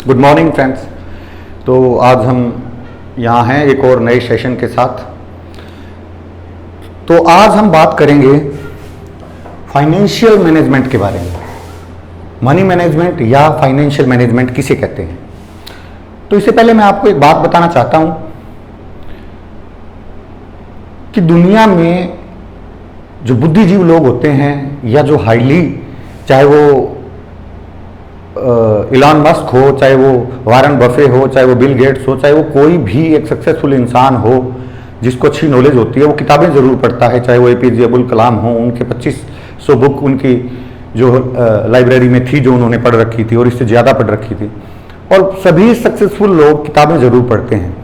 Good morning friends. तो आज हम यहाँ हैं एक और नए सेशन के साथ। तो आज हम बात करेंगे फाइनेंशियल मैनेजमेंट के बारे में। मनी मैनेजमेंट या फाइनेंशियल मैनेजमेंट किसे कहते हैं। तो इससे पहले मैं आपको एक बात बताना चाहता हूँ कि दुनिया में जो बुद्धिजीवी लोग होते हैं या जो हाईली, चाहे वो इलॉन मस्क हो, चाहे वो वारन बफे हो, चाहे वो बिल गेट्स हो, चाहे वो कोई भी एक सक्सेसफुल इंसान हो जिसको अच्छी नॉलेज होती है, वो किताबें ज़रूर पढ़ता है। चाहे वो एपीजे अब्दुल कलाम हो, उनके 2500 बुक उनकी जो लाइब्रेरी में थी, जो उन्होंने पढ़ रखी थी और इससे ज़्यादा पढ़ रखी थी। और सभी सक्सेसफुल लोग किताबें ज़रूर पढ़ते हैं।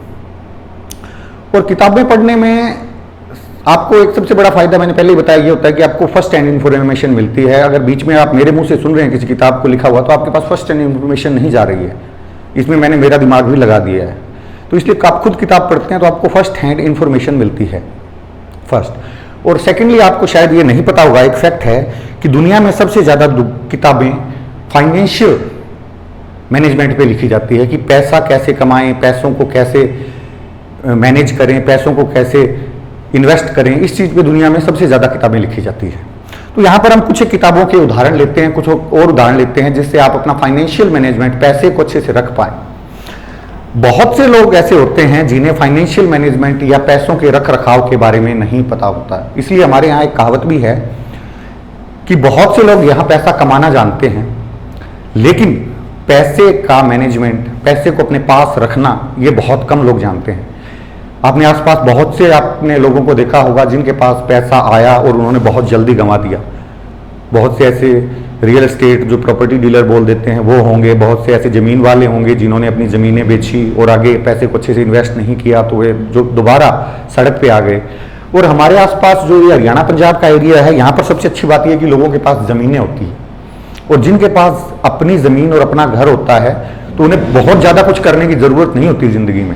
और किताबें पढ़ने में आपको एक सबसे बड़ा फायदा मैंने पहले ही बताया, ये होता है कि आपको फर्स्ट हैंड इन्फॉर्मेशन मिलती है। अगर बीच में आप मेरे मुंह से सुन रहे हैं किसी किताब को लिखा हुआ, तो आपके पास फर्स्ट हैंड इन्फॉर्मेशन नहीं जा रही है। इसमें मैंने मेरा दिमाग भी लगा दिया है। तो इसलिए आप खुद किताब पढ़ते हैं तो आपको फर्स्ट हैंड इन्फॉर्मेशन मिलती है, फर्स्ट। और सेकेंडली, आपको शायद ये नहीं पता होगा, एक फैक्ट है कि दुनिया में सबसे ज़्यादा किताबें फाइनेंशियल मैनेजमेंट पे लिखी जाती है कि पैसा कैसे कमाएं, पैसों को कैसे मैनेज करें, पैसों को कैसे इन्वेस्ट करें। इस चीज़ पे दुनिया में सबसे ज़्यादा किताबें लिखी जाती है। तो यहाँ पर हम कुछ किताबों के उदाहरण लेते हैं, कुछ और उदाहरण लेते हैं जिससे आप अपना फाइनेंशियल मैनेजमेंट, पैसे को अच्छे से रख पाएं। बहुत से लोग ऐसे होते हैं जिन्हें फाइनेंशियल मैनेजमेंट या पैसों के रख रखाव के बारे में नहीं पता होता। इसलिए हमारे यहाँ एक कहावत भी है कि बहुत से लोग यहाँ पैसा कमाना जानते हैं, लेकिन पैसे का मैनेजमेंट, पैसे को अपने पास रखना, ये बहुत कम लोग जानते हैं। आपने आसपास बहुत से आपने लोगों को देखा होगा जिनके पास पैसा आया और उन्होंने बहुत जल्दी गंवा दिया। बहुत से ऐसे रियल एस्टेट जो प्रॉपर्टी डीलर बोल देते हैं वो होंगे, बहुत से ऐसे ज़मीन वाले होंगे जिन्होंने अपनी ज़मीनें बेची और आगे पैसे को अच्छे से इन्वेस्ट नहीं किया, तो वे जो दोबारा सड़क पे आ गए। और हमारे आसपास जो ये हरियाणा पंजाब का एरिया है, यहाँ पर सबसे अच्छी बात यह है कि लोगों के पास ज़मीनें होती हैं, और जिनके पास अपनी ज़मीन और अपना घर होता है तो उन्हें बहुत ज़्यादा कुछ करने की ज़रूरत नहीं होती ज़िंदगी में।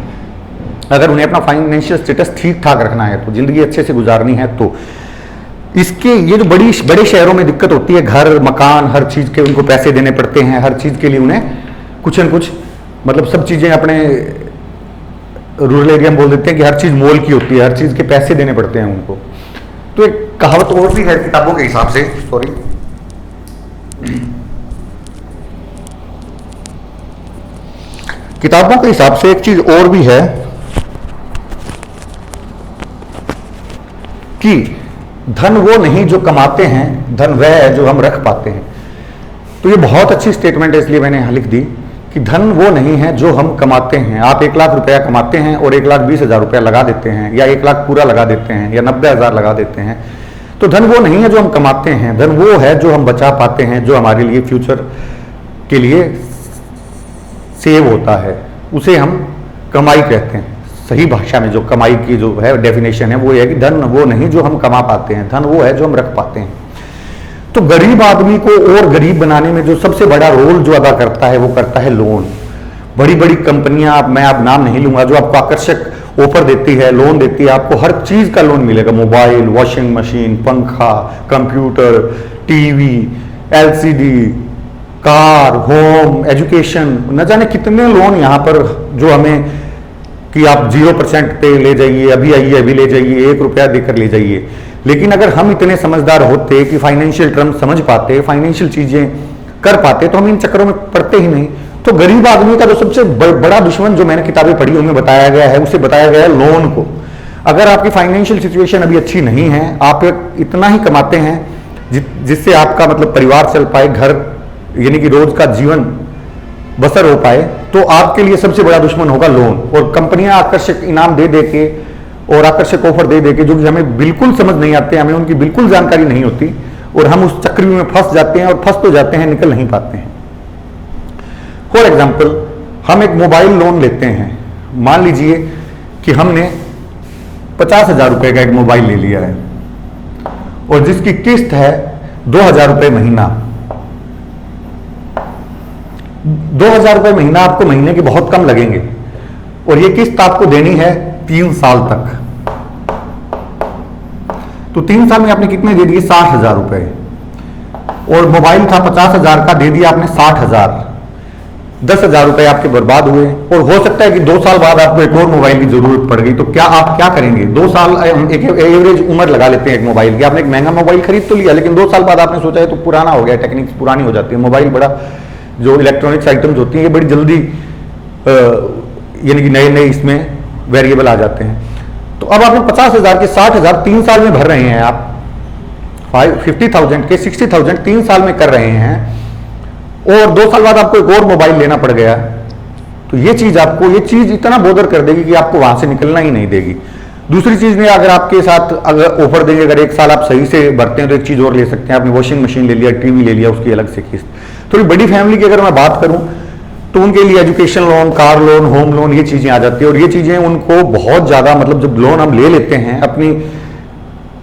अगर उन्हें अपना फाइनेंशियल स्टेटस ठीक ठाक रखना है, तो ज़िंदगी अच्छे से गुजारनी है, तो इसके ये जो बड़े शहरों में दिक्कत होती है, घर मकान हर चीज़ के उनको पैसे देने पड़ते हैं, हर चीज़ के लिए उन्हें कुछ न कुछ, मतलब सब चीज़ें अपने रूरल एरिया में बोल देते हैं कि हर चीज़ मोल की होती है, हर चीज़ के पैसे देने पड़ते हैं उनको। तो एक कहावत और भी है किताबों के हिसाब से, सॉरी, किताबों के हिसाब से एक चीज़ और भी है कि धन वो नहीं जो कमाते हैं, धन वह है जो हम रख पाते हैं। तो ये बहुत अच्छी स्टेटमेंट है, इसलिए मैंने यहाँ लिख दी कि धन वो नहीं है जो हम कमाते हैं। आप 1 लाख रुपया कमाते हैं और 1,20,000 रुपया लगा देते हैं, या 1 लाख पूरा लगा देते हैं, या 90,000 लगा देते हैं, तो धन वो नहीं है जो हम कमाते हैं। धन वो है जो हम बचा पाते हैं, जो हमारे लिए फ्यूचर के लिए सेव होता है, उसे हम कमाई कहते हैं। सही भाषा में जो कमाई की जो है डेफिनेशन है वो है कि धन वो नहीं जो हम कमा पाते हैं, धन वो है जो हम रख पाते हैं। तो गरीब आदमी को और गरीब बनाने में जो सबसे बड़ा रोल जो अदा करता है, वो करता है लोन। बड़ी बड़ी कंपनियां, मैं अब नाम नहीं लूंगा, जो आपको आकर्षक ऑफर देती है, लोन देती है, आपको हर चीज का लोन मिलेगा, मोबाइल, वॉशिंग मशीन, पंखा, computer, TV, LCD, car, home, education, न जाने कितने लोन यहाँ पर जो हमें कि आप 0% पे ले जाइए, अभी आइए अभी ले जाइए, 1 रुपया देकर ले जाइए। लेकिन अगर हम इतने समझदार होते कि फाइनेंशियल टर्म समझ पाते, फाइनेंशियल चीजें कर पाते, तो हम इन चक्करों में पड़ते ही नहीं। तो गरीब आदमी का जो सबसे बड़ा दुश्मन, जो मैंने किताबें पढ़ी उनमें बताया गया है, उसे बताया गया है लोन को। अगर आपकी फाइनेंशियल सिचुएशन अभी अच्छी नहीं है, आप इतना ही कमाते हैं जिससे आपका मतलब परिवार चल पाए, घर यानी कि रोज का जीवन बसर हो पाए, तो आपके लिए सबसे बड़ा दुश्मन होगा लोन। और कंपनियां आकर्षक इनाम दे दे के और आकर्षक ऑफर दे दे के, जो कि हमें बिल्कुल समझ नहीं आते, हमें उनकी बिल्कुल जानकारी नहीं होती, और हम उस चक्रव्यूह में फंस जाते हैं, और फंस तो जाते हैं, निकल नहीं पाते हैं। फॉर एग्जाम्पल, हम एक मोबाइल लोन लेते हैं। मान लीजिए कि हमने 50,000 रुपए का एक मोबाइल ले लिया है, और जिसकी किस्त है 2,000 रुपए महीना। 2,000 रुपए महीना आपको महीने के बहुत कम लगेंगे, और ये किस्त आपको देनी है 3 साल तक। तो 3 साल में आपने कितने दे दिए? 60,000 रुपए। और मोबाइल था 50,000 का, दे दिया आपने 60,000। 10,000 रुपए आपके बर्बाद हुए, और हो सकता है कि 2 साल बाद आपको एक और मोबाइल की जरूरत पड़ गई, तो क्या आप क्या करेंगे? 2 साल एक एवरेज उम्र लगा लेते हैं एक मोबाइल की। आपने एक महंगा मोबाइल खरीद तो लिया, लेकिन 2 साल बाद आपने सोचा है तो पुराना हो गया, टेक्निक्स पुरानी हो जाती है, मोबाइल बड़ा, जो इलेक्ट्रॉनिक्स आइटम्स होती हैं ये बड़ी जल्दी यानी कि नए नए इसमें वेरिएबल आ जाते हैं। तो अब आपने 50,000 के 60,000 3 साल में भर रहे हैं, आप 50,000 के 60,000 3 साल में कर रहे हैं, और 2 साल बाद आपको एक और मोबाइल लेना पड़ गया, तो ये चीज इतना बोदर कर देगी कि आपको वहां से निकलना ही नहीं देगी। दूसरी चीज में अगर आपके साथ अगर ऑफर देंगे, अगर 1 साल आप सही से भरते हैं तो एक चीज और ले सकते हैं, आपने वॉशिंग मशीन ले लिया, टीवी ले लिया, उसकी अलग से किस्त। थोड़ी बड़ी फैमिली की अगर मैं बात करूं तो उनके लिए education loan, car loan, home loan, ये चीजें आ जाती है, और ये चीजें उनको बहुत ज्यादा, मतलब जब लोन हम ले लेते हैं, अपनी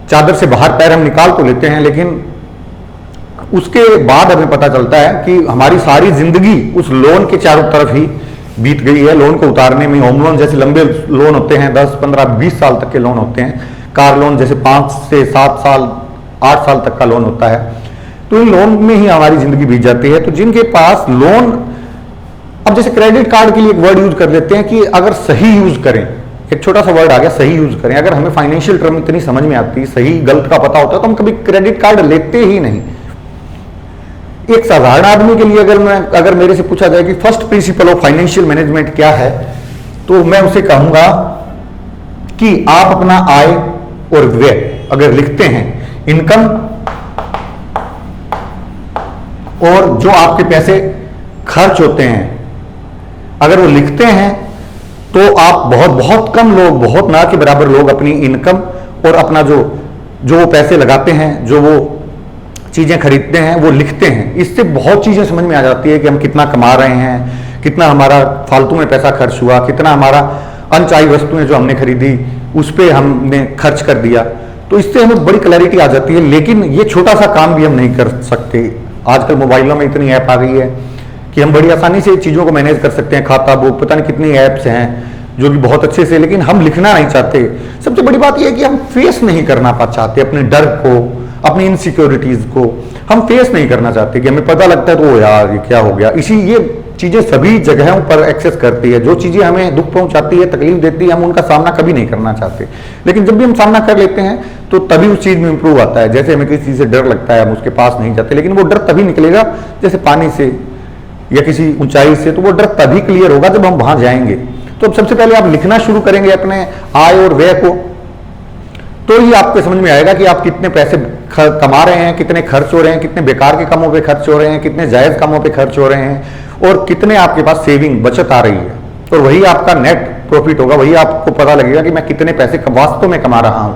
चादर से बाहर पैर हम निकाल तो लेते हैं, लेकिन उसके बाद हमें पता चलता है कि हमारी सारी जिंदगी उस लोन के चारों तरफ ही बीत गई है। लोन को उतारने में, होम लोन जैसे लंबे लोन होते हैं, 10, 15, 20 साल तक के लोन होते हैं, कार लोन जैसे 5 से 7 साल, 8 साल तक का लोन होता है, तो इन लोन में ही हमारी जिंदगी बीत जाती है। तो जिनके पास लोन, अब जैसे क्रेडिट कार्ड के लिए एक वर्ड यूज कर लेते हैं कि अगर सही यूज करें, एक छोटा सा वर्ड आ गया, सही यूज करें। अगर हमें फाइनेंशियल टर्म इतनी समझ में आती, सही गलत का पता होता है, तो हम कभी क्रेडिट कार्ड लेते ही नहीं। एक साधारण आदमी के लिए अगर मेरे से पूछा जाए कि first principle of financial management क्या है, तो मैं उसे कहूंगा कि आप अपना आय और व्यय अगर लिखते हैं, इनकम और जो आपके पैसे खर्च होते हैं, अगर वो लिखते हैं, तो आप बहुत कम लोग, बहुत ना के बराबर लोग अपनी इनकम और अपना जो वो पैसे लगाते हैं, जो वो चीजें खरीदते हैं, वो लिखते हैं। इससे बहुत चीजें समझ में आ जाती है कि हम कितना कमा रहे हैं, कितना हमारा फालतू में पैसा खर्च हुआ, कितना हमारा अनचाही वस्तुएं जो हमने खरीदी उस पर हमने खर्च कर दिया। तो इससे हमें बड़ी क्लैरिटी आ जाती है। लेकिन ये छोटा सा काम भी हम नहीं कर सकते। आजकल मोबाइलों में इतनी ऐप आ गई है कि हम बड़ी आसानी से चीजों को मैनेज कर सकते हैं, खाता बुक, पता नहीं कितनी ऐप्स हैं जो कि बहुत अच्छे से, लेकिन हम लिखना नहीं चाहते। सबसे बड़ी बात यह है कि हम फेस नहीं करना चाहते अपने डर को, अपनी इनसिक्योरिटीज को हम फेस नहीं करना चाहते। कि हमें पता लगता है तो यार ये क्या हो गया। ये चीजें सभी जगहों पर एक्सेस करती है। जो चीजें हमें दुख पहुंचाती है, तकलीफ देती है, हम उनका सामना कभी नहीं करना चाहते। लेकिन जब भी हम सामना कर लेते हैं तो तभी उस चीज में इंप्रूव आता है। जैसे हमें किसी चीज से डर लगता है, हम उसके पास नहीं जाते, लेकिन वो डर तभी निकलेगा जैसे पानी से या किसी ऊंचाई से, तो वो डर तभी क्लियर होगा जब हम वहां जाएंगे। तो अब सबसे पहले आप लिखना शुरू करेंगे अपने आय और व्यय को, तो ही आपको समझ में आएगा कि आप कितने पैसे कमा रहे हैं, कितने खर्च हो रहे हैं, कितने बेकार के कामों पे खर्च हो रहे हैं, कितने जायज कामों पे खर्च हो रहे हैं, और कितने आपके पास सेविंग बचत आ रही है। और वही आपका नेट प्रॉफिट होगा, वही आपको पता लगेगा कि मैं कितने पैसे वास्तव में कमा रहा हूं।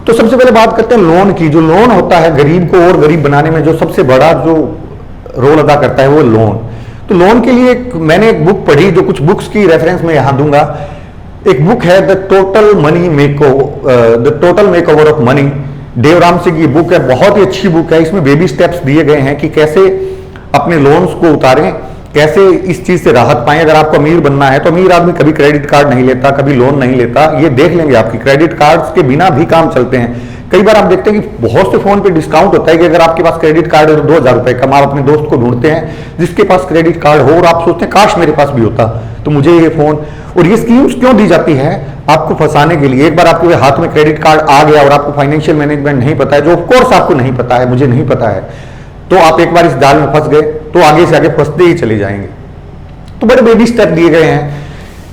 तो सबसे पहले बात करते हैं लोन की। जो लोन होता है, गरीब को और गरीब बनाने में जो सबसे बड़ा जो रोल अदा करता है वो लोन। तो लोन के लिए मैंने एक बुक पढ़ी, जो कुछ बुक्स की रेफरेंस में यहां दूंगा। एक बुक है the total makeover of money, Devram Singh की बुक है। बहुत ही अच्छी बुक है। इसमें बेबी स्टेप्स दिए गए हैं कि कैसे अपने लोन्स को उतारें, कैसे इस चीज से राहत पाएं। अगर आपको अमीर बनना है तो अमीर आदमी कभी क्रेडिट कार्ड नहीं लेता, कभी लोन नहीं लेता। ये देख लेंगे आपकी क्रेडिट कार्ड्स के बिना भी काम चलते हैं। कई बार आप देखते हैं कि बहुत से फोन पे डिस्काउंट होता है कि अगर आपके पास क्रेडिट कार्ड है तो 2,000 रुपए कम। आप अपने दोस्त को ढूंढते हैं जिसके पास क्रेडिट कार्ड हो, और आप सोचते हैं काश मेरे पास भी होता तो मुझे ये फोन। और ये स्कीम्स क्यों दी जाती है? आपको फंसाने के लिए। एक बार आपके हाथ में क्रेडिट कार्ड आ गया और आपको फाइनेंशियल मैनेजमेंट नहीं पता है, जो ऑफकोर्स आपको नहीं पता है, मुझे नहीं पता है, तो आप एक बार इस जाल में फंस गए तो आगे से आगे फंसते ही चले जाएंगे। तो बड़े बेबी स्टेप दिए गए हैं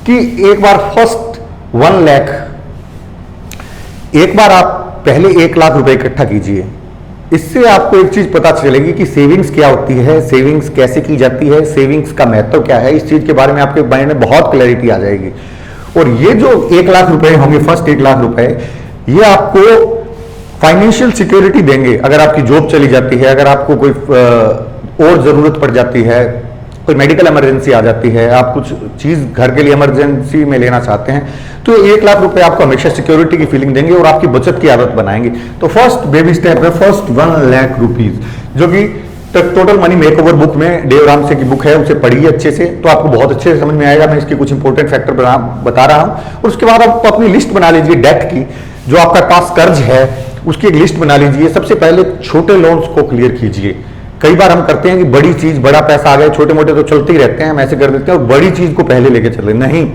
कि एक बार फर्स्ट 1 लाख, एक बार आप पहले 1 लाख रुपए इकट्ठा कीजिए। इससे आपको एक चीज पता चलेगी कि सेविंग्स क्या होती है, सेविंग्स कैसे की जाती है, सेविंग्स का महत्व क्या है। इस चीज के बारे में आपके माइंड में बहुत क्लैरिटी आ जाएगी। और ये जो 1 लाख रुपए होंगे, फर्स्ट 1 लाख रुपए, ये आपको फाइनेंशियल सिक्योरिटी देंगे। अगर आपकी जॉब चली जाती है, अगर आपको कोई और जरूरत पड़ जाती है, कोई मेडिकल इमरजेंसी आ जाती है, आप कुछ चीज घर के लिए इमरजेंसी में लेना चाहते हैं, तो 1 लाख रुपए आपको हमेशा सिक्योरिटी की फीलिंग देंगे और आपकी बचत की आदत बनाएंगे। तो फर्स्ट बेबी स्टेप है फर्स्ट 1 लाख रुपीज, जो कि टोटल मनी मेकओवर बुक में देवराम सिंह की बुक है, उसे पढ़िए अच्छे से, तो आपको बहुत अच्छे से समझ में आएगा। मैं इसके कुछ इंपॉर्टेंट फैक्टर बता रहा हूं। और उसके बाद आप अपनी लिस्ट बना लीजिए डेट की, जो आपका पास कर्ज है उसकी एक लिस्ट बना लीजिए। सबसे पहले छोटे लोन्स को क्लियर कीजिए। कई बार हम करते हैं कि बड़ी चीज, बड़ा पैसा आ गया, छोटे मोटे तो चलते ही रहते हैं, हम ऐसे कर देते हैं और बड़ी चीज को पहले लेके चले। नहीं,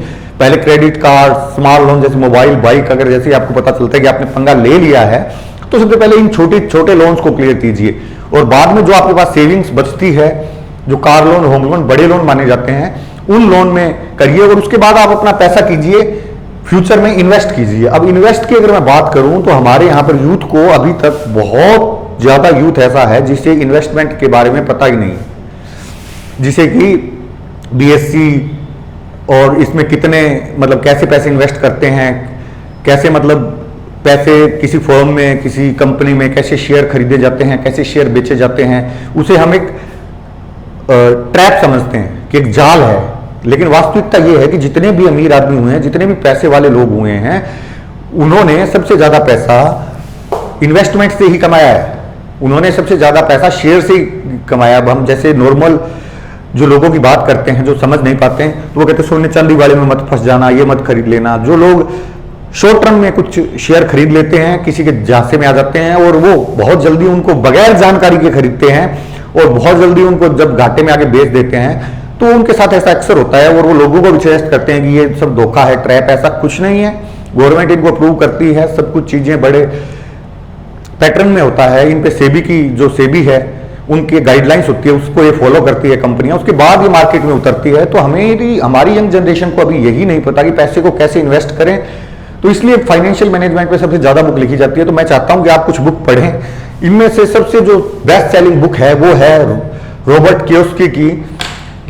पहले क्रेडिट कार्ड, स्मॉल लोन जैसे मोबाइल, बाइक, अगर जैसे आपको पता चलता है कि आपने पंगा ले लिया है तो सबसे पहले इन छोटे छोटे लोन्स को क्लियर कीजिए और बाद में जो आपके पास सेविंग्स बचती है, जो कार लोन, होम लोन, बड़े लोन माने जाते हैं, उन लोन में करिए और उसके बाद आप अपना पैसा कीजिए, फ्यूचर में इन्वेस्ट कीजिए। अब इन्वेस्ट की अगर मैं बात करूं तो हमारे यहां पर यूथ को अभी तक बहुत ज्यादा यूथ ऐसा है जिसे इन्वेस्टमेंट के बारे में पता ही नहीं, जिसे कि बीएससी और इसमें कितने मतलब कैसे पैसे इन्वेस्ट करते हैं, कैसे मतलब पैसे किसी फर्म में, किसी कंपनी में कैसे शेयर खरीदे जाते हैं, कैसे शेयर बेचे जाते हैं, उसे हम एक ट्रैप समझते हैं कि एक जाल है। लेकिन वास्तविकता यह है कि जितने भी अमीर आदमी हुए हैं, जितने भी पैसे वाले लोग हुए हैं, उन्होंने सबसे ज्यादा पैसा इन्वेस्टमेंट से ही कमाया है, उन्होंने सबसे ज्यादा पैसा शेयर से ही कमाया। अब हम जैसे नॉर्मल जो लोगों की बात करते हैं, जो समझ नहीं पाते हैं, तो वो कहते हैं सोने चांदी वाले में मत फंस जाना, ये मत खरीद लेना। जो लोग शॉर्ट टर्म में कुछ शेयर खरीद लेते हैं, किसी के झांसे में आ जाते हैं और वो बहुत जल्दी उनको बगैर जानकारी के खरीदते हैं और बहुत जल्दी उनको जब घाटे में आके बेच देते हैं, तो उनके साथ ऐसा अक्सर होता है और वो लोगों को भी सजेस्ट करते हैं कि ये सब धोखा है, ट्रैप। ऐसा कुछ नहीं है, गवर्नमेंट इनको अप्रूव करती है, सब कुछ चीजें बड़े पैटर्न में होता है। इन पे सेबी की जो सेबी है उनकी गाइडलाइंस होती है, उसको ये फॉलो करती है कंपनियां, उसके बाद ये मार्केट में उतरती है। तो हमारी यंग जनरेशन को अभी यही नहीं पता कि पैसे को कैसे इन्वेस्ट करें, तो इसलिए फाइनेंशियल मैनेजमेंट पे सबसे ज्यादा बुक लिखी जाती है। तो मैं चाहता हूं कि आप कुछ बुक पढ़ें। इनमें से सबसे जो बेस्ट सेलिंग बुक है वो है रॉबर्ट कियोसाकी की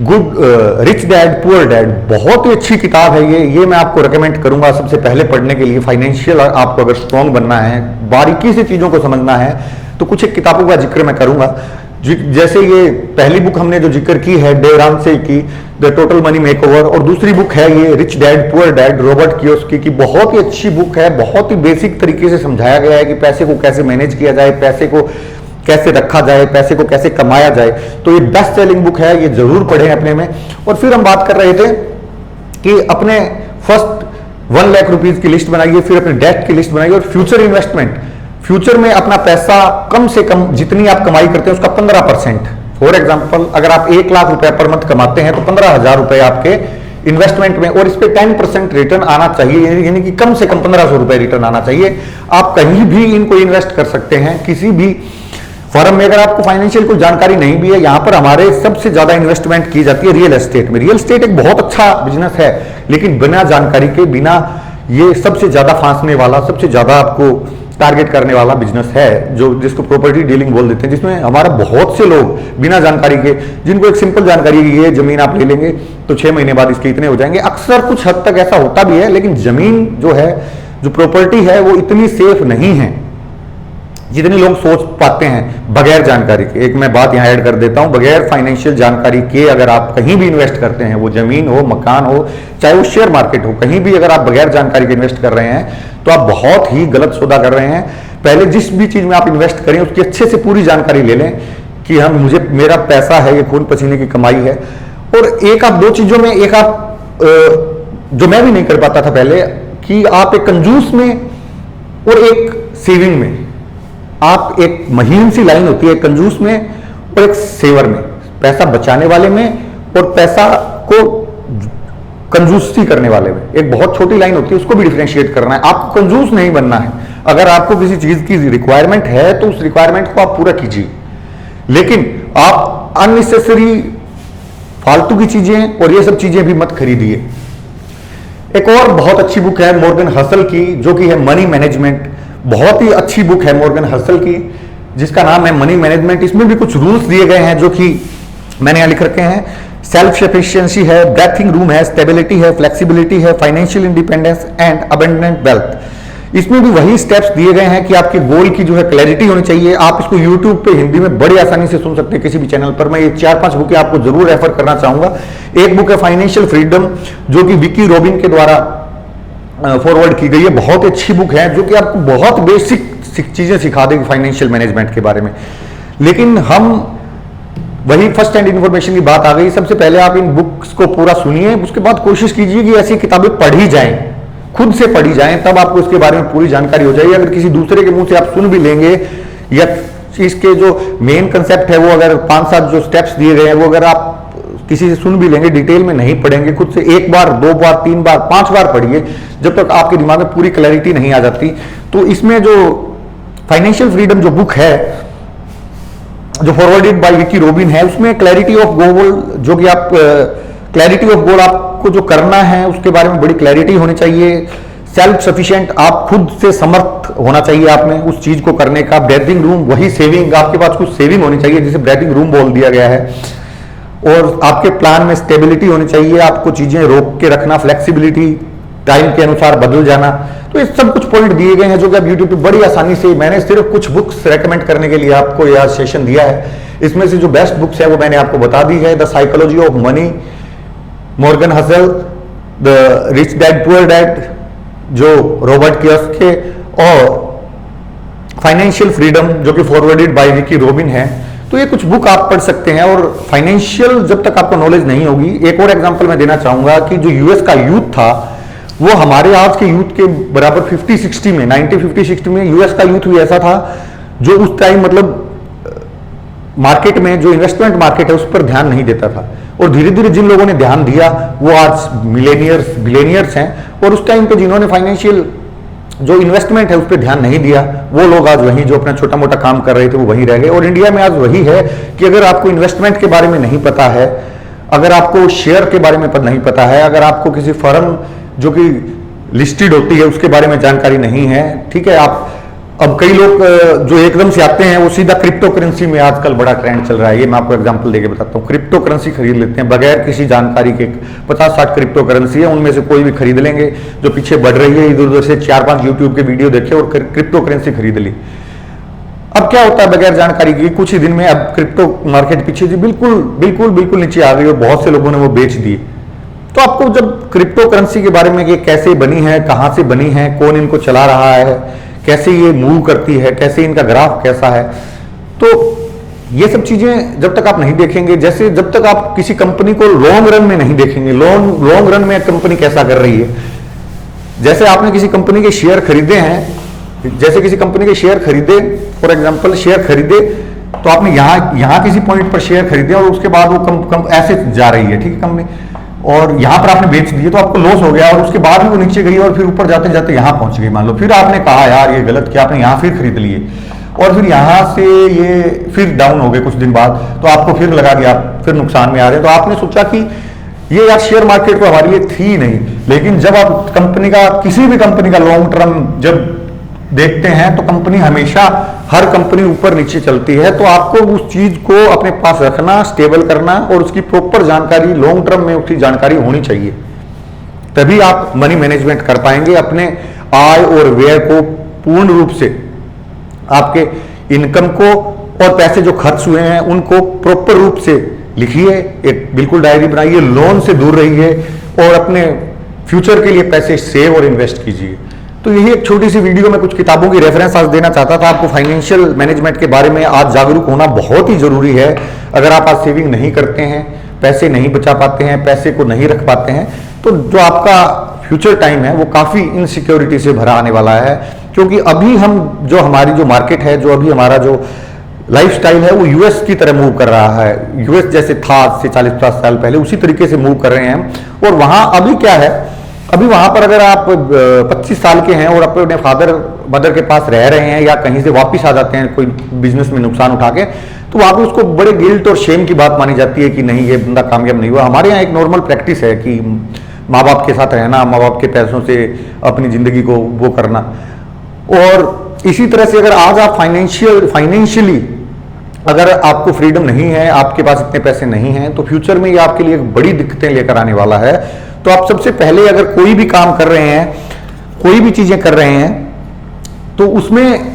good rich dad poor dad. बहुत ही अच्छी किताब है ये मैं आपको रेकमेंड करूंगा सबसे पहले पढ़ने के लिए। फाइनेंशियल आपको अगर स्ट्रांग बनना है, बारीकी से चीजों को समझना है, तो कुछ एक किताबों का जिक्र मैं करूंगा। जैसे ये पहली बुक हमने जो जिक्र की है डेव रामसे की, द टोटल मनी मेकओवर, और दूसरी बुक है ये rich dad poor dad, Robert Kiyosaki की। बहुत ही अच्छी बुक है, बहुत ही बेसिक तरीके से समझाया गया है कि पैसे को कैसे मैनेज किया जाए, पैसे को कैसे रखा जाए, पैसे को कैसे कमाया जाए। तो ये बेस्ट सेलिंग बुक है, ये जरूर पढ़ें अपने में। और फिर हम बात कर रहे थे कि अपने फर्स्ट 1 लाख रुपीज की लिस्ट बनाइए, फिर अपने डेट की लिस्ट बनाइए और फ्यूचर इन्वेस्टमेंट, फ्यूचर में अपना पैसा कम से कम जितनी आप कमाई करते हैं उसका 15%। फॉर एग्जाम्पल, अगर आप 1 लाख रुपए पर मंथ कमाते हैं तो 15,000 रुपए आपके इन्वेस्टमेंट में, और इस पे 10% रिटर्न आना चाहिए, यानी कि कम से कम 1500 रुपए रिटर्न आना चाहिए। आप कहीं भी इनको इन्वेस्ट कर सकते हैं, किसी भी फर्म में। अगर आपको फाइनेंशियल कोई जानकारी नहीं भी है, यहां पर हमारे सबसे ज्यादा इन्वेस्टमेंट की जाती है रियल एस्टेट में। रियल एस्टेट एक बहुत अच्छा बिजनेस है, लेकिन बिना जानकारी के, बिना ये सबसे ज्यादा फांसने वाला, सबसे ज्यादा आपको टारगेट करने वाला बिजनेस है, जो जिसको प्रॉपर्टी डीलिंग बोल देते हैं, जिसमें हमारा बहुत से लोग बिना जानकारी के, जिनको एक सिंपल जानकारी है ये जमीन आप ले लेंगे तो 6 महीने बाद इसके इतने हो जाएंगे। अक्सर कुछ हद तक ऐसा होता भी है, लेकिन जमीन जो है, जो प्रॉपर्टी है, वो इतनी सेफ नहीं है जितने लोग सोच पाते हैं बगैर जानकारी के। एक मैं बात यहां ऐड कर देता हूं, बगैर फाइनेंशियल जानकारी के अगर आप कहीं भी इन्वेस्ट करते हैं, वो जमीन हो, मकान हो, चाहे वो शेयर मार्केट हो, कहीं भी अगर आप बगैर जानकारी के इन्वेस्ट कर रहे हैं तो आप बहुत ही गलत सौदा कर रहे हैं। पहले जिस भी चीज में आप इन्वेस्ट करें उसकी अच्छे से पूरी जानकारी ले लें कि हम मेरा पैसा है, ये खून पसीने की कमाई है। और एक आप 2 चीजों में, एक आप जो मैं भी नहीं कर पाता था पहले, कि आप एक कंजूस में और एक सेविंग में, आप एक महीन सी लाइन होती है कंजूस में और एक सेवर में, पैसा बचाने वाले में और पैसा को कंजूसी करने वाले में। एक बहुत छोटी लाइन होती है, उसको भी डिफरेंशिएट करना है। आपको कंजूस नहीं बनना है। अगर आपको किसी चीज की रिक्वायरमेंट है तो उस रिक्वायरमेंट को आप पूरा कीजिए, लेकिन आप अननेसेसरी फालतू की चीजें और ये सब चीजें भी मत खरीदिए। एक और बहुत अच्छी बुक है मॉर्गन हसल की, जो कि है मनी मैनेजमेंट। बहुत ही अच्छी बुक है मॉर्गन हसल की, जिसका नाम है मनी मैनेजमेंट। इसमें भी कुछ रूल्स दिए गए हैं जो कि मैंने यहां लिख रखे हैं। सेल्फ सफिशिएंसी है, ब्रेथिंग रूम है, स्टेबिलिटी है, फ्लेक्सिबिलिटी है, financial independence and abundant wealth. इसमें भी वही स्टेप्स दिए गए हैं कि आपके गोल की जो है क्लैरिटी होनी चाहिए। आप इसको यूट्यूब पे हिंदी में बड़ी आसानी से सुन सकते हैं किसी भी चैनल पर। मैं ये 4-5 बुकें आपको जरूर रेफर करना चाहूंगा। एक बुक है फाइनेंशियल फ्रीडम, जो कि विकी रोबिन के द्वारा फॉरवर्ड की गई है। बहुत अच्छी बुक है, जो कि आपको बहुत बेसिक चीजें सिखा देगी फाइनेंशियल मैनेजमेंट के बारे में। लेकिन हम वही फर्स्ट हैंड इंफॉर्मेशन की बात आ गई। सबसे पहले आप इन बुक्स को पूरा सुनिए, उसके बाद कोशिश कीजिए कि ऐसी किताबें पढ़ी जाएं, खुद से पढ़ी जाएं, तब आपको इसके बारे में पूरी जानकारी हो जाएगी। अगर किसी दूसरे के मुंह से आप सुन भी लेंगे या इसके जो मेन कंसेप्ट है वो अगर 5-7 जो स्टेप्स दिए गए हैं वो अगर आप किसी से सुन भी लेंगे, डिटेल में नहीं पढ़ेंगे, खुद से 1 बार 2 बार 3 बार 5 बार पढ़िए, जब तक आपके दिमाग में पूरी क्लैरिटी नहीं आ जाती। तो इसमें जो फाइनेंशियल फ्रीडम जो बुक है जो फॉरवर्डेड बाय विकी रोबिन है, उसमें क्लैरिटी ऑफ गोल, जो कि आप क्लैरिटी ऑफ गोल आपको जो करना है उसके बारे में बड़ी क्लैरिटी होनी चाहिए। सेल्फ सफिशिएंट, आप खुद से समर्थ होना चाहिए आप में उस चीज को करने का। ब्रीथिंग रूम, वही सेविंग, आपके पास कुछ सेविंग होनी चाहिए जिसे ब्रीथिंग रूम बोल दिया गया है। और आपके प्लान में स्टेबिलिटी होनी चाहिए, आपको चीजें रोक के रखना, फ्लेक्सिबिलिटी, टाइम के अनुसार बदल जाना। तो ये सब कुछ पॉइंट दिए गए हैं जो कि आप यूट्यूब पे बड़ी आसानी से, मैंने सिर्फ कुछ बुक्स रेकमेंड करने के लिए आपको यह सेशन दिया है। इसमें से जो बेस्ट बुक्स है वो मैंने आपको बता दी है। The psychology of money, Morgan hustle, the rich dad poor dad जो रॉबर्ट कियोसाकी, और फाइनेंशियल फ्रीडम जो कि फॉरवर्डेड बाय विकी रोबिन है। तो ये कुछ बुक आप पढ़ सकते हैं। और फाइनेंशियल जब तक आपको नॉलेज नहीं होगी, एक और एग्जांपल मैं देना चाहूंगा कि जो यूएस का यूथ था वो हमारे आज के यूथ के बराबर 50-60 में, 1950-60 में यूएस का यूथ भी ऐसा था जो उस टाइम मतलब मार्केट में जो इन्वेस्टमेंट मार्केट है उस पर ध्यान नहीं देता था। और धीरे धीरे जिन लोगों ने ध्यान दिया वो आज मिलेनियर्स बिलेनियर्स हैं। और उस टाइम पे जिन्होंने फाइनेंशियल जो इन्वेस्टमेंट है उस पर ध्यान नहीं दिया वो लोग आज वहीं जो अपना छोटा मोटा काम कर रहे थे वो वहीं रह गए। और इंडिया में आज वही है कि अगर आपको इन्वेस्टमेंट के बारे में नहीं पता है, अगर आपको शेयर के बारे में नहीं पता है, अगर आपको किसी फर्म जो कि लिस्टेड होती है उसके बारे में जानकारी नहीं है, ठीक है, आप अब कई लोग जो एकदम से आते हैं वो सीधा क्रिप्टो करेंसी में आजकल बड़ा ट्रेंड चल रहा है। ये मैं आपको एग्जांपल देके बताता हूँ। क्रिप्टो करेंसी खरीद लेते हैं बगैर किसी जानकारी के। 50-60 क्रिप्टो करेंसी है, उनमें से कोई भी खरीद लेंगे जो पीछे बढ़ रही है, इधर उधर से 4-5 यूट्यूब के वीडियो देखे और क्रिप्टो करेंसी खरीद ली। अब क्या होता है बगैर जानकारी के, कुछ ही दिन में अब क्रिप्टो मार्केट पीछे जी बिल्कुल बिल्कुल बिल्कुल नीचे आ गई और बहुत से लोगों ने वो बेच दिए। तो आपको जब क्रिप्टो करेंसी के बारे में, ये कैसे बनी है, कहां से बनी है, कौन इनको चला रहा है, कैसे ये मूव करती है, कैसे इनका ग्राफ कैसा है, तो ये सब चीजें जब तक आप नहीं देखेंगे, जैसे जब तक आप किसी कंपनी को लॉन्ग रन में नहीं देखेंगे, लॉन्ग रन में कंपनी कैसा कर रही है, जैसे आपने किसी कंपनी के शेयर खरीदे हैं, जैसे किसी कंपनी के शेयर खरीदे, फॉर एग्जांपल शेयर खरीदे तो आपने यहां किसी पॉइंट पर शेयर खरीदे और उसके बाद वो ऐसे जा रही है, ठीक है कंपनी, और यहां पर आपने बेच दिए तो आपको लॉस हो गया और उसके बाद भी वो नीचे गई और फिर ऊपर जाते जाते यहां पहुंच गई मान लो। फिर आपने कहा यार ये गलत किया, आपने यहां फिर खरीद लिए और फिर यहां से ये फिर डाउन हो गए कुछ दिन बाद, तो आपको फिर लगा कि आप फिर नुकसान में आ रहे हैं। तो आपने सोचा कि ये यार शेयर मार्केट तो हमारे लिए थी नहीं। लेकिन जब आप कंपनी का, किसी भी कंपनी का लॉन्ग टर्म जब देखते हैं तो कंपनी हमेशा, हर कंपनी ऊपर नीचे चलती है, तो आपको उस चीज को अपने पास रखना, स्टेबल करना और उसकी प्रॉपर जानकारी, लॉन्ग टर्म में उसकी जानकारी होनी चाहिए। तभी आप मनी मैनेजमेंट कर पाएंगे। अपने आय और व्यय को पूर्ण रूप से, आपके इनकम को और पैसे जो खर्च हुए हैं उनको प्रॉपर रूप से लिखिए, एक बिल्कुल डायरी बनाइए, लोन से दूर रहिए और अपने फ्यूचर के लिए पैसे सेव और इन्वेस्ट कीजिए। तो यही एक छोटी सी वीडियो में कुछ किताबों की रेफरेंस आज देना चाहता था आपको। फाइनेंशियल मैनेजमेंट के बारे में आज जागरूक होना बहुत ही जरूरी है। अगर आप आज सेविंग नहीं करते हैं, पैसे नहीं बचा पाते हैं, पैसे को नहीं रख पाते हैं, तो जो आपका फ्यूचर टाइम है वो काफी इनसिक्योरिटी से भरा आने वाला है। क्योंकि अभी हम जो हमारी जो मार्केट है, जो अभी हमारा जो लाइफस्टाइल है वो यूएस की तरह मूव कर रहा है। यूएस जैसे था आज से 40-50 साल पहले, उसी तरीके से मूव कर रहे हैं। और वहां अभी क्या है, अभी वहां पर अगर आप 25 साल के हैं और अपने फादर मदर के पास रह रहे हैं या कहीं से वापस आ जाते हैं कोई बिजनेस में नुकसान उठा के, तो वहां पर उसको बड़े गिल्ट और शेम की बात मानी जाती है कि नहीं ये बंदा कामयाब नहीं हुआ। हमारे यहाँ एक नॉर्मल प्रैक्टिस है कि माँ बाप के साथ रहना, माँ बाप के पैसों से अपनी जिंदगी को वो करना। और इसी तरह से अगर आज आप फाइनेंशियली अगर आपको फ्रीडम नहीं है, आपके पास इतने पैसे नहीं हैं, तो फ्यूचर में ये आपके लिए बड़ी दिक्कतें लेकर आने वाला है। तो आप सबसे पहले अगर कोई भी काम कर रहे हैं, कोई भी चीजें कर रहे हैं, तो उसमें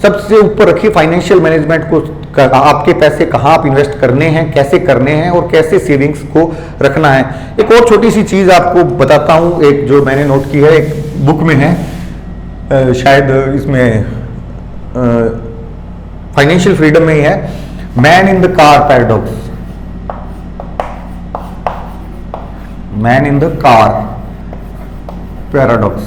सबसे ऊपर रखिए फाइनेंशियल मैनेजमेंट को। आपके पैसे कहां आप इन्वेस्ट करने हैं, कैसे करने हैं और कैसे सेविंग्स को रखना है। एक और छोटी सी चीज आपको बताता हूं, एक जो मैंने नोट की है, एक बुक में है, शायद इसमें फाइनेंशियल फ्रीडम में ही है, man in the car paradox. Man in the car paradox.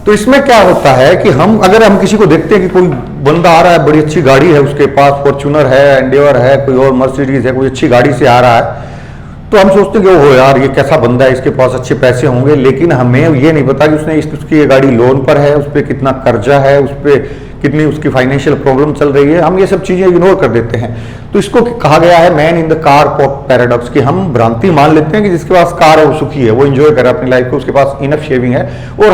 तो इसमें क्या होता है कि अगर हम किसी को देखते हैं कि कोई बंदा आ रहा है, बड़ी अच्छी गाड़ी है उसके पास, फॉर्च्यूनर है, एंडेवर है, कोई और मर्सिडीज है, कोई अच्छी गाड़ी से आ रहा है, तो हम सोचते हैं कि ओहो यार ये कैसा बंदा है, इसके पास अच्छे पैसे होंगे। लेकिन हमें ये नहीं पता कि उसकी ये गाड़ी लोन पर है, उस पर कितना कर्जा है, उस पर कितनी उसकी फाइनेंशियल प्रॉब्लम चल रही है। हम ये सब चीजें इग्नोर कर देते हैं। तो इसको कहा गया है man in the car paradox, कि हम भ्रांति मान लेते हैं कि जिसके पास कार है वो सुखी है, वो एंजॉय कर रहा है अपनी लाइफ को, उसके पास इनफ शेविंग है, और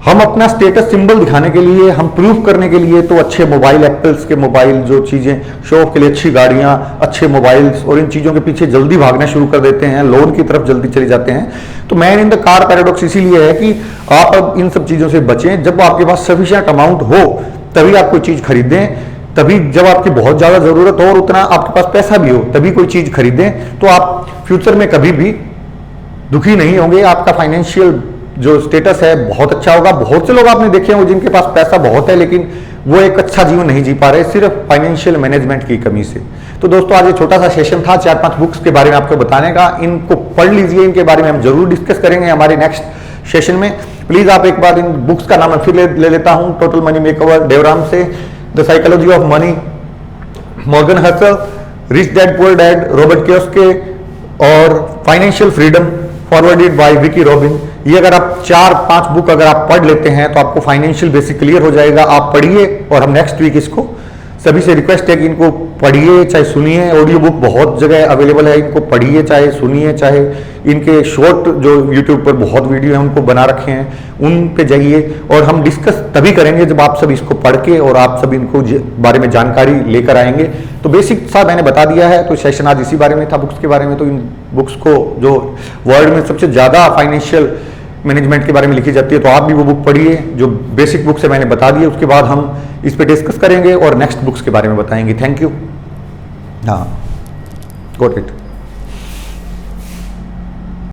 हम अपना स्टेटस सिंबल दिखाने के लिए, हम प्रूफ करने के लिए तो अच्छे मोबाइल, एप्पल्स के मोबाइल, जो चीजें शो ऑफ के लिए, अच्छी गाड़ियां, अच्छे मोबाइल्स, और इन चीजों के पीछे जल्दी भागना शुरू कर देते हैं, लोन की तरफ जल्दी चले जाते हैं। तो man in the car paradox इसीलिए है कि आप अब इन सब चीजों से बचें। जब आपके पास सफिशिएंट अमाउंट हो तभी आप कोई चीज खरीदें, तभी जब आपकी बहुत ज्यादा जरूरत हो और उतना आपके पास पैसा भी हो तभी कोई चीज खरीदें, तो आप फ्यूचर में कभी भी दुखी नहीं होंगे। आपका फाइनेंशियल जो स्टेटस है बहुत अच्छा होगा। बहुत से लोग आपने देखे हैं जिनके पास पैसा बहुत है लेकिन वो एक अच्छा जीवन नहीं जी पा रहे, सिर्फ फाइनेंशियल मैनेजमेंट की कमी से। तो दोस्तों आज ये छोटा सा सेशन था 4-5 बुक्स के बारे में आपको बताने का। इनको पढ़ लीजिए, इनके बारे में हम जरूर डिस्कस करेंगे हमारे नेक्स्ट सेशन में। प्लीज आप एक बार इन बुक्स का नाम मैं फिर ले लेता हूं। टोटल मनी मेकओवर देवराम से, the psychology of money Morgan Housel, rich dad poor dad Robert Kiyosaki, और financial freedom forwarded by Vicki Robin. ये अगर आप 4-5 बुक अगर आप पढ़ लेते हैं तो आपको फाइनेंशियल बेसिक क्लियर हो जाएगा। आप पढ़िए और हम नेक्स्ट वीक इसको, सभी से रिक्वेस्ट है कि इनको पढ़िए चाहे सुनिए। ऑडियो बुक बहुत जगह अवेलेबल है, इनको पढ़िए चाहे सुनिए, चाहे इनके शॉर्ट जो यूट्यूब पर बहुत वीडियो हैं उनको बना रखे हैं उन पे जाइए। और हम डिस्कस तभी करेंगे जब आप सब इसको पढ़ के और आप सब इनको बारे में जानकारी लेकर आएंगे। तो बेसिक सा मैंने बता दिया है, तो सेशन आज इसी बारे में था, बुक्स के बारे में। तो इन बुक्स को जो वर्ल्ड में सबसे ज़्यादा फाइनेंशियल मैनेजमेंट के बारे में लिखी जाती है, तो आप भी वो बुक पढ़िए। जो बेसिक बुक्स है मैंने बता दिए, उसके बाद हम इस पे डिस्कस करेंगे और नेक्स्ट बुक्स के बारे में बताएंगे। Thank you. हाँ, गॉट इट।